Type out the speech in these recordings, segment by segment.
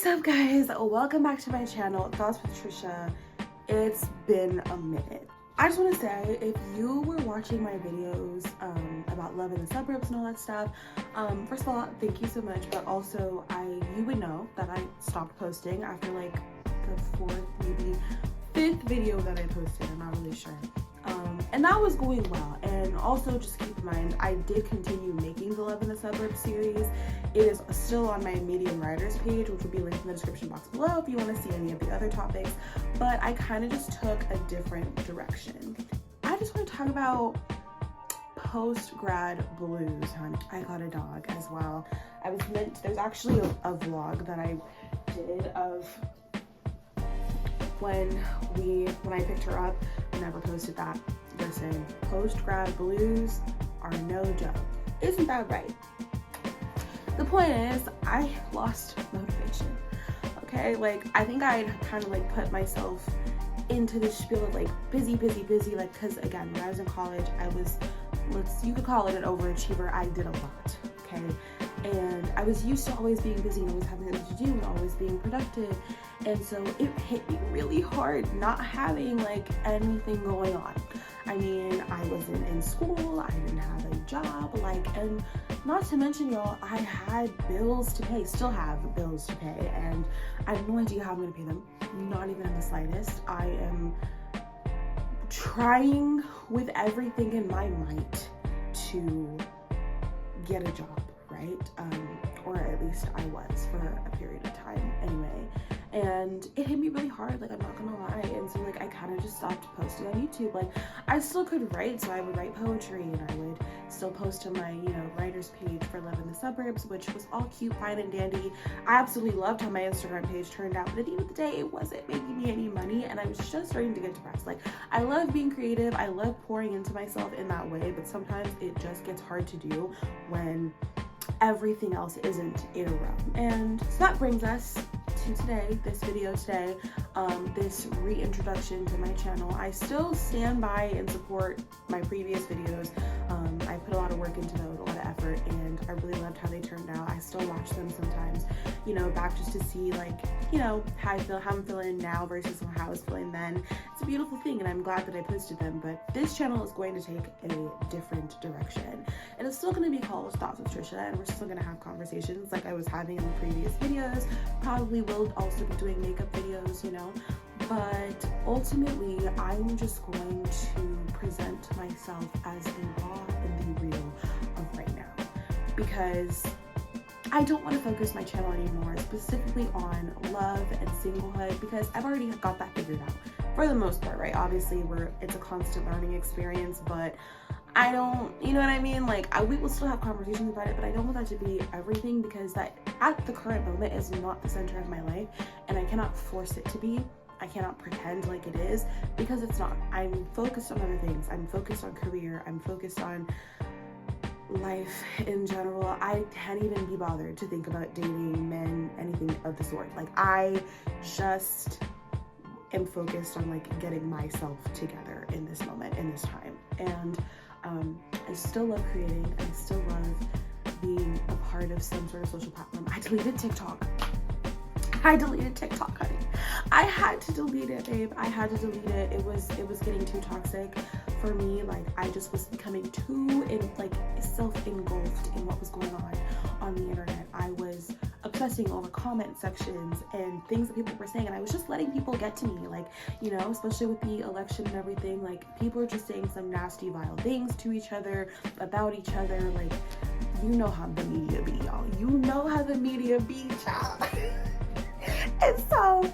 What's up, guys? Welcome back to my channel, Thoughts with Trisha. It's been a minute. I just want to say, if you were watching my videos about love in the suburbs and all that stuff, first of all, thank you so much, but also you would know that I stopped posting after like the fourth, maybe fifth video that I posted. I'm not really sure. And that was going well. And also just keep in mind, I did continue making the Love in the Suburbs series. It is still on my Medium Writers page, which will be linked in the description box below if you want to see any of the other topics. But I kind of just took a different direction. I just want to talk about post-grad blues, honey. I got a dog as well. There's actually a vlog that I did of when I picked her up. I never posted that. Listen, post-grad blues are no joke. Isn't that right? The point is, I lost motivation. Okay, like I think I kind of like put myself into this spiel of like busy, like, because again, when I was in college, I was, you could call it an overachiever. I did a lot, okay? And I was used to always being busy and always having things to do and always being productive. And so it hit me really hard not having like anything going on. I mean, I wasn't in school, I didn't have a job, and not to mention, y'all, I had bills to pay, still have bills to pay, and I have no idea how I'm gonna pay them, not even in the slightest. I am trying with everything in my might to get a job, right? Or at least I was for a period of time anyway. And it hit me really hard, like I'm not gonna lie. And so like I kind of just stopped posting on YouTube. Like I still could write, so I would write poetry and I would still post on my, writer's page for Love in the Suburbs, which was all cute, fine and dandy. I absolutely loved how my Instagram page turned out, but at the end of the day, it wasn't making me any money and I was just starting to get depressed. Like I love being creative, I love pouring into myself in that way, but sometimes it just gets hard to do when everything else isn't in a row. And so that brings us to today, this video today, this reintroduction to my channel. I still stand by and support my previous videos. I put a lot of work into those, a lot of effort, and I really loved how they turned out. I still watch them sometimes, back just to see like, how I'm feeling now versus how I was feeling then. It's a beautiful thing and I'm glad that I posted them, but this channel is going to take a different direction. And it's still going to be called Thoughts with Trisha, and we're still going to have conversations like I was having in the previous videos. Probably will also be doing makeup videos, but ultimately I'm just going to present myself as the raw and the real of right now, because I don't want to focus my channel anymore specifically on love and singlehood, because I've already got that figured out for the most part, right? Obviously it's a constant learning experience, but I don't, you know what I mean? Like we will still have conversations about it, but I don't want that to be everything, because that at the current moment is not the center of my life, and I cannot force it to be. I cannot pretend like it is, because it's not. I'm focused on other things. I'm focused on career. I'm focused on life in general. I can't even be bothered to think about dating men, anything of the sort. Like I just am focused on like getting myself together in this moment, in this time. And I still love creating. I still love being a part of some sort of social platform. I deleted TikTok, honey. I had to delete it, babe. I had to delete it. It was getting too toxic for me. Like I just was becoming too self-engulfed in what was going on the internet. I was obsessing over comment sections and things that people were saying, and I was just letting people get to me, like, especially with the election and everything. Like people are just saying some nasty, vile things to each other, about each other. Like, you know how the media be, y'all. You know how the media be, child. And so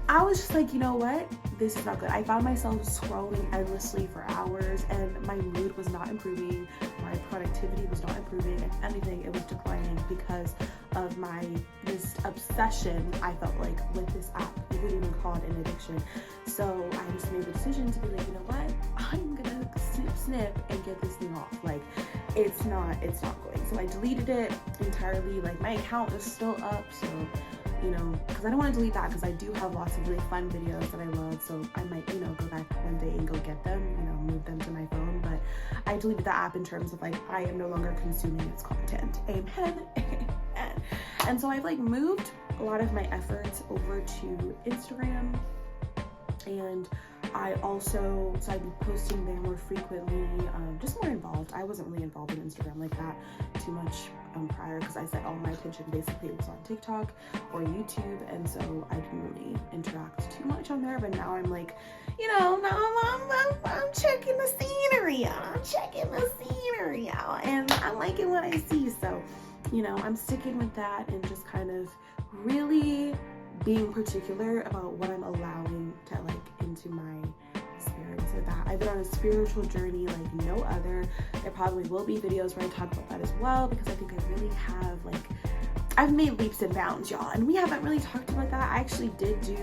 I was just like, you know what? This is not good. I found myself scrolling endlessly for hours, and my mood was not improving. My productivity was not improving. If anything, it was declining because of this obsession I felt like with this app. You could even call it an addiction. So I just made the decision to be like, you know what? I'm gonna snip and get this thing off. Like it's not going. So I deleted it entirely. Like my account is still up, so because I don't want to delete that, because I do have lots of really fun videos that I love, so I might, go back one day and go get them, move them to my phone. But I deleted the app in terms of like, I am no longer consuming its content. Amen. Amen. And so I've like moved a lot of my efforts over to Instagram, and I've been posting there more frequently, just more involved. I wasn't really involved in Instagram like that too much prior, because I said all my attention basically was on TikTok or YouTube, and so I didn't really interact too much on there. But now I'm like, now I'm checking the scenery out. And I'm liking what I see. So, I'm sticking with that and just kind of really being particular about what I'm allowing to like into my spirit. So that I've been on a spiritual journey like no other. There probably will be videos where I talk about that as well, because I think I really have I've made leaps and bounds, y'all, and we haven't really talked about that. I actually did do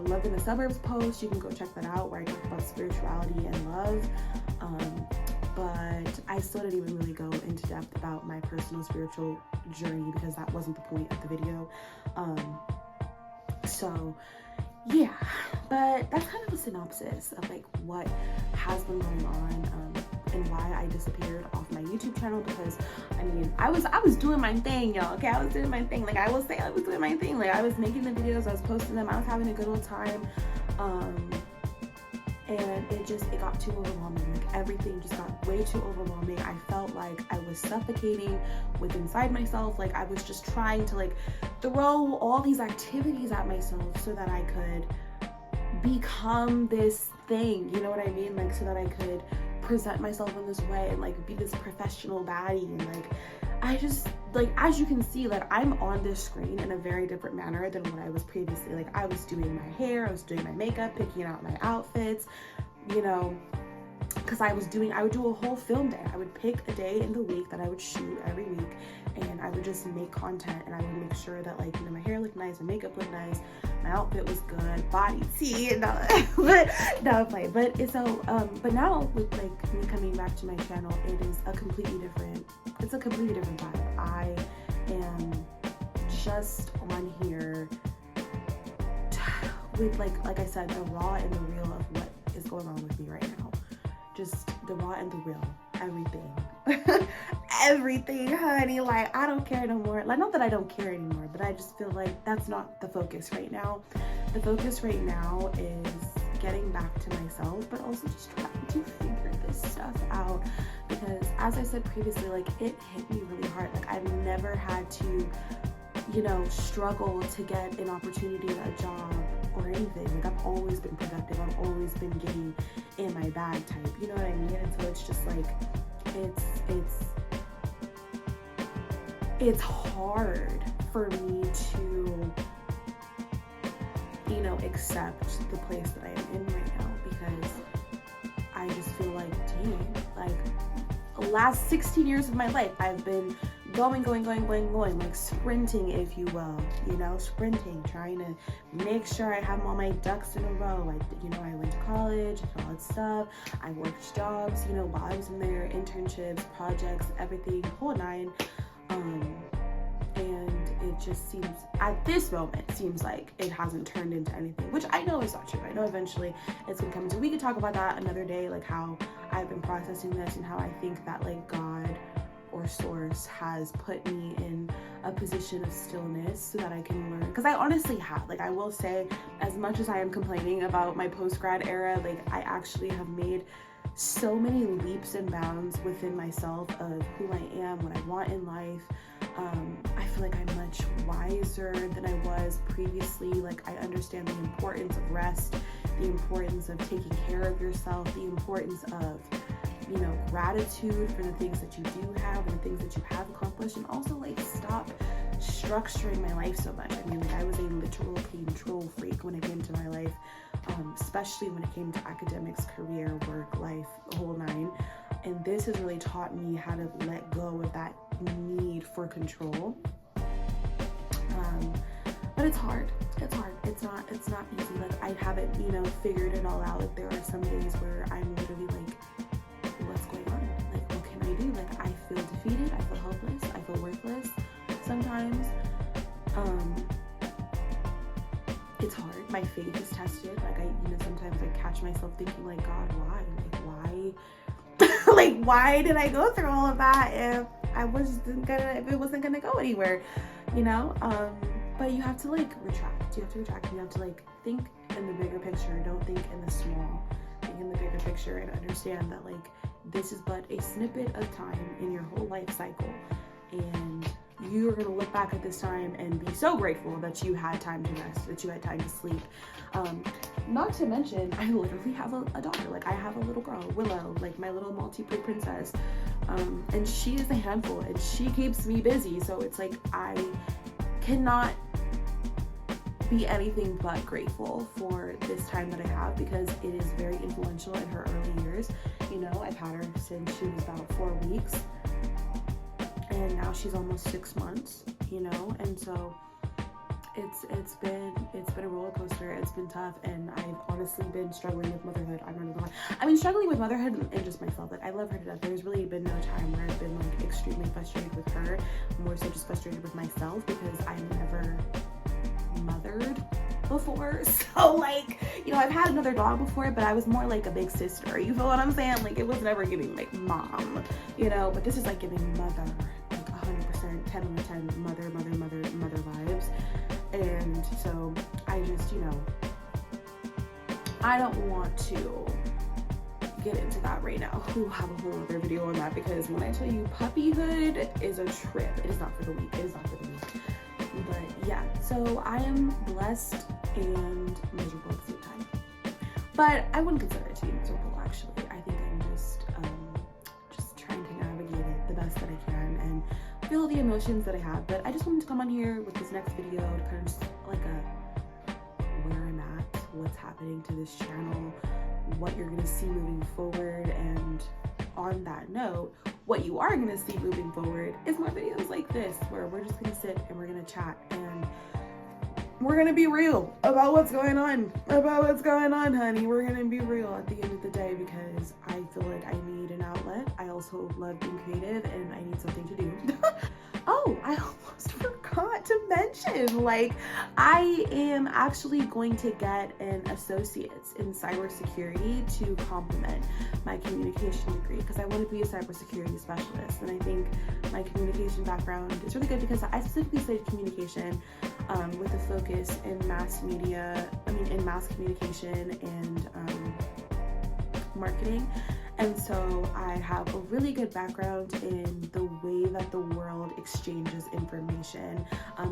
Love in the Suburbs post. You can go check that out, where I talk about spirituality and love. But I still didn't even really go into depth about my personal spiritual journey, because that wasn't the point of the video. So yeah, but that's kind of a synopsis of like what has been going on, and why I disappeared off my YouTube channel. Because I was doing my thing, y'all. Okay, I was doing my thing. Like, I will say I was doing my thing. Like, I was making the videos, I was posting them, I was having a good old time. And it got too overwhelming. Like, everything just got way too overwhelming. I felt like I was suffocating inside myself. Like, I was just trying to like throw all these activities at myself so that I could become this thing, you know what I mean? Like, so that I could present myself in this way and like be this professional baddie. And like, I just, like, as you can see, like, I'm on this screen in a very different manner than what I was previously. Like, I was doing my hair, I was doing my makeup, picking out my outfits, because I would do a whole film day. I would pick a day in the week that I would shoot every week, and I would just make content, and I would make sure that like, my hair looked nice, my makeup looked nice, my outfit was good, body tea, and all that. But no, play. But it's so but now with like me coming back to my channel, it's a completely different vibe. I am just on here with like I said, the raw and the real of what is going on with me right now. Just the raw and the real, everything. Everything, honey. Like, I don't care no more. Like, not that I don't care anymore, but I just feel like that's not the focus right now. The focus right now is getting back to myself, but also just trying to figure this stuff out. Because as I said previously, like, it hit me really hard. Like, I've never had to, struggle to get an opportunity at a job or anything. Like, I've always been productive. I've always been getting in my bag type. You know what I mean? And so it's just like, it's hard for me to, accept the place that I am in right now, because I just feel like, dang, like, the last 16 years of my life, I've been going, like sprinting, if you will, sprinting, trying to make sure I have all my ducks in a row. I went to college, all that stuff. I worked jobs, while I was in there, internships, projects, everything, whole nine. And it just seems, at this moment, seems like it hasn't turned into anything, which I know is not true. I know eventually it's gonna come into, we could talk about that another day, like how I've been processing this and how I think that like God or source has put me in a position of stillness so that I can learn. Because I honestly have, like, I will say, as much as I am complaining about my post-grad era, like, I actually have made so many leaps and bounds within myself of who I am, what I want in life. I feel like I'm much wiser than I was previously. Like, I understand the importance of rest, the importance of taking care of yourself, the importance of, gratitude for the things that you do have and the things that you have accomplished, and also like stop structuring my life so much. I was a literal control freak when it came to my life, especially when it came to academics, career, work, life, the whole nine. And this has really taught me how to let go of that need for control. But it's hard. It's not easy. Like, I haven't, figured it all out. Like, there are some days where I'm literally like, what's going on? Like, what can I do? Like, I feel defeated, I feel helpless, I feel worthless sometimes. It's hard. My faith is tested. Like, sometimes I catch myself thinking like, God, why? Like, why? Like, why did I go through all of that if if it wasn't gonna go anywhere, you know? But you have to like retract. You have to retract, and you have to like think in the bigger picture. Don't think in the small. Think in the bigger picture and understand that like this is but a snippet of time in your whole life cycle, and you're gonna look back at this time and be so grateful that you had time to rest, that you had time to sleep. Not to mention, I literally have a daughter. Like, I have a little girl, Willow, like my little Maltese princess, and she is a handful, and she keeps me busy. So it's like I cannot be anything but grateful for this time that I have, because it is very influential in her early years. You know, I've had her since she was about 4 weeks, and now she's almost 6 months, you know, and so it's been a roller coaster. It's been tough, and I've honestly been struggling with motherhood. I'm not gonna lie. I've been struggling with motherhood and just myself. Like, I love her to death. There's really been no time where I've been like extremely frustrated with her, more so just frustrated with myself, because I never mothered before. So like, you know, I've had another dog before, but I was more like a big sister. You feel what I'm saying? Like, it was never giving like mom, you know, but this is like giving mother, like 100%, 10 out of 10 mother vibes. And so I just, you know, I don't want to get into that right now. We'll have a whole other video on that, because when I tell you puppyhood is a trip, it is not for the weak. It is not for the weak. But yeah, so I am blessed and miserable at the same time. But I wouldn't consider it to be miserable, actually. I think I'm just trying to navigate it the best that I can and feel the emotions that I have. But I just wanted to come on here with this next video to kind of just like where I'm at, what's happening to this channel, what you're gonna see moving forward. And on that note, what you are gonna see moving forward is more videos like this, where we're just gonna sit and we're gonna chat, and we're gonna be real about what's going on, honey. We're gonna be real at the end of the day, because I feel like I need an outlet. I also love being creative, and I need something to do. Oh, I almost forgot to mention, like, I am actually going to get an associate's in cybersecurity to complement my communication degree, because I want to be a cybersecurity specialist. And I think my communication background is really good, because I specifically studied communication with a focus in mass communication and marketing. And so I have a really good background in the way that the world exchanges information,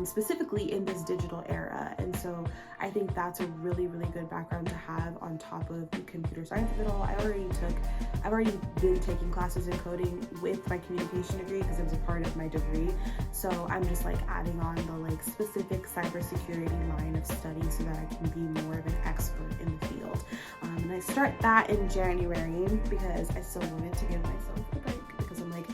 specifically in this digital era. And so I think that's a really, really good background to have on top of the computer science of it all. I've already been taking classes in coding with my communication degree, because it was a part of my degree. So I'm just like adding on the like specific cybersecurity line of study so that I can be more of an expert in the field. And I start that in January, because I still wanted to give myself a break, because I'm like,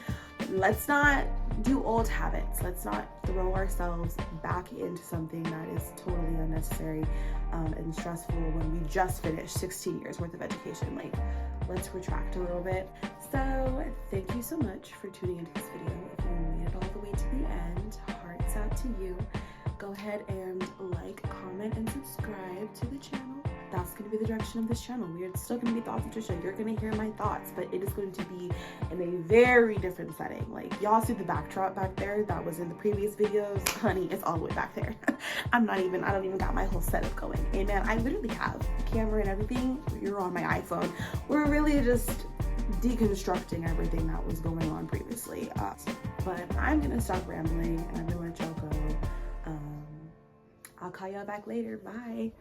let's not do old habits. Let's not throw ourselves back into something that is totally unnecessary and stressful when we just finished 16 years worth of education. Like, let's retract a little bit. So thank you so much for tuning into this video. If you made it all the way to the end, hearts out to you. Go ahead and like, comment, and subscribe to the channel. That's going to be the direction of this channel. We are still going to be Thoughts with Trisha. You're going to hear my thoughts, but it is going to be in a very different setting. Like, y'all see the backdrop back there that was in the previous videos? Honey, it's all the way back there. I don't even got my whole setup going. And man, I literally have camera and everything. You're on my iPhone. We're really just deconstructing everything that was going on previously. But I'm going to stop rambling, and I'm going to let y'all go. I'll call y'all back later. Bye.